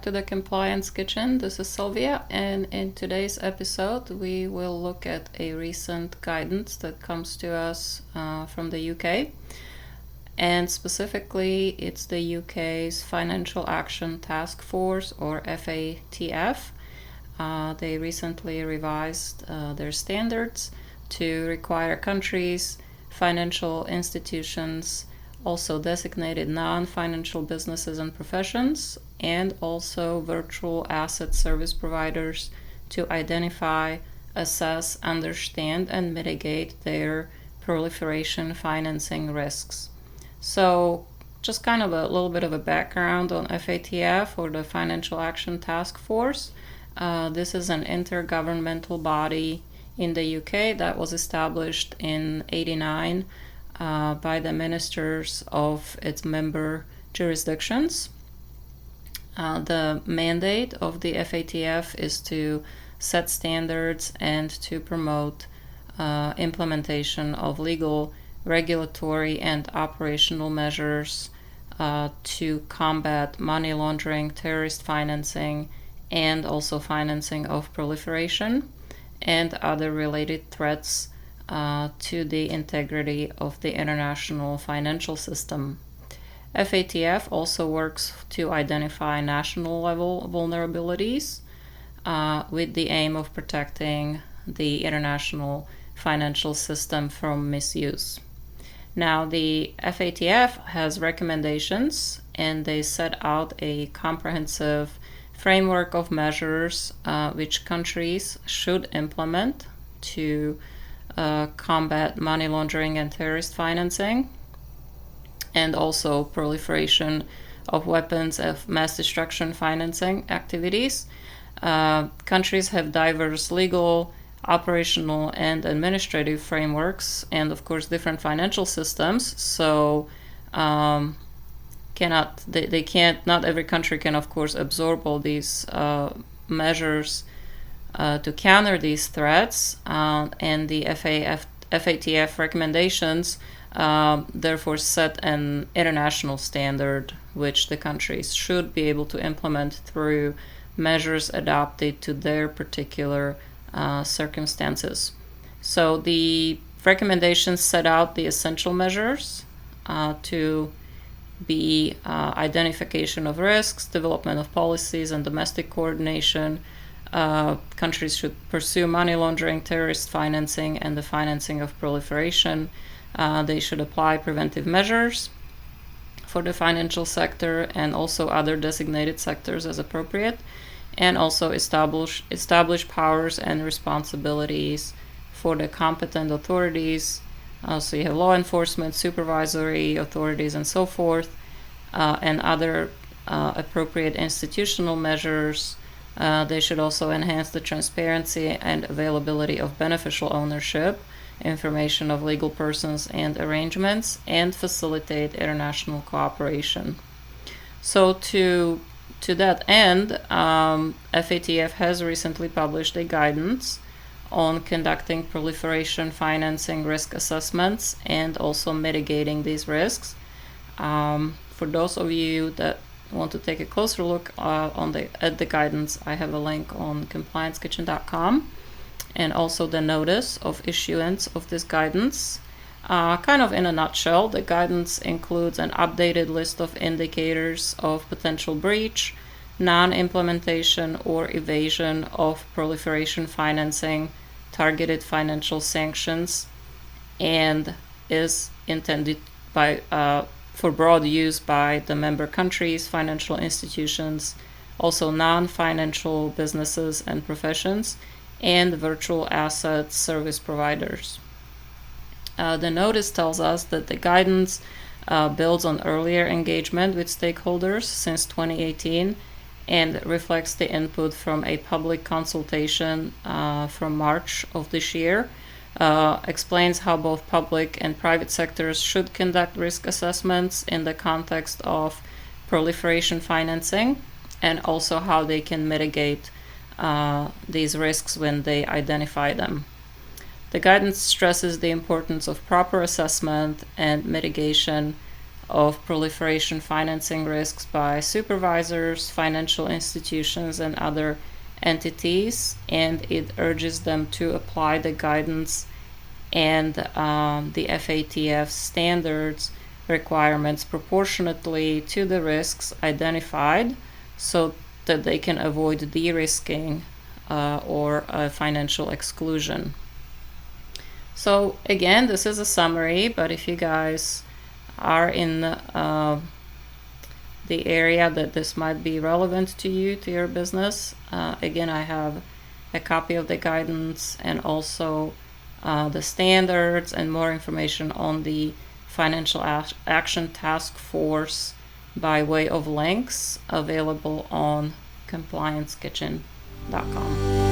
to the Compliance Kitchen. This is Sylvia, and in today's episode, we will look at a recent guidance that comes to us from the UK. And specifically, it's the UK's Financial Action Task Force, or FATF. They recently revised their standards to require countries, financial institutions, also designated non-financial businesses and professions, and also virtual asset service providers to identify, assess, understand, and mitigate their proliferation financing risks. So just kind of a little bit of a background on FATF, or the Financial Action Task Force. This is an intergovernmental body in the UK that was established in 1989 by the ministers of its member jurisdictions. The mandate of the FATF is to set standards and to promote implementation of legal, regulatory, and operational measures to combat money laundering, terrorist financing, and also financing of proliferation and other related threats to the integrity of the international financial system. FATF also works to identify national level vulnerabilities with the aim of protecting the international financial system from misuse. Now, the FATF has recommendations, and they set out a comprehensive framework of measures which countries should implement to combat money laundering and terrorist financing, and also proliferation of weapons of mass destruction financing activities. Countries have diverse legal, operational, and administrative frameworks, and of course different financial systems. So not every country can, of course, absorb all these measures to counter these threats, and the FATF recommendations therefore set an international standard which the countries should be able to implement through measures adapted to their particular circumstances. So the recommendations set out the essential measures to be identification of risks, development of policies, and domestic coordination. Countries should pursue money laundering, terrorist financing, and the financing of proliferation. They should apply preventive measures for the financial sector and also other designated sectors as appropriate, and also establish powers and responsibilities for the competent authorities. So you have law enforcement, supervisory authorities, and so forth, and other appropriate institutional measures. They should also enhance the transparency and availability of beneficial ownership, information of legal persons and arrangements, and facilitate international cooperation. So to that end, FATF has recently published a guidance on conducting proliferation financing risk assessments and also mitigating these risks. For those of you that want to take a closer look at the guidance, I have a link on compliancekitchen.com, and also the notice of issuance of this guidance. Kind of in a nutshell, the guidance includes an updated list of indicators of potential breach, non-implementation or evasion of proliferation financing, targeted financial sanctions, and is intended for broad use by the member countries, financial institutions, also non-financial businesses and professions, and virtual asset service providers. The notice tells us that the guidance builds on earlier engagement with stakeholders since 2018 and reflects the input from a public consultation from March of this year. Explains how both public and private sectors should conduct risk assessments in the context of proliferation financing, and also how they can mitigate these risks when they identify them. The guidance stresses the importance of proper assessment and mitigation of proliferation financing risks by supervisors, financial institutions, and other entities, and it urges them to apply the guidance and the FATF standards requirements proportionately to the risks identified, so that they can avoid de-risking or financial exclusion. So again, this is a summary, but if you guys are in the area that this might be relevant to you, to your business, again, I have a copy of the guidance and also the standards and more information on the Financial Action Task Force by way of links available on compliancekitchen.com.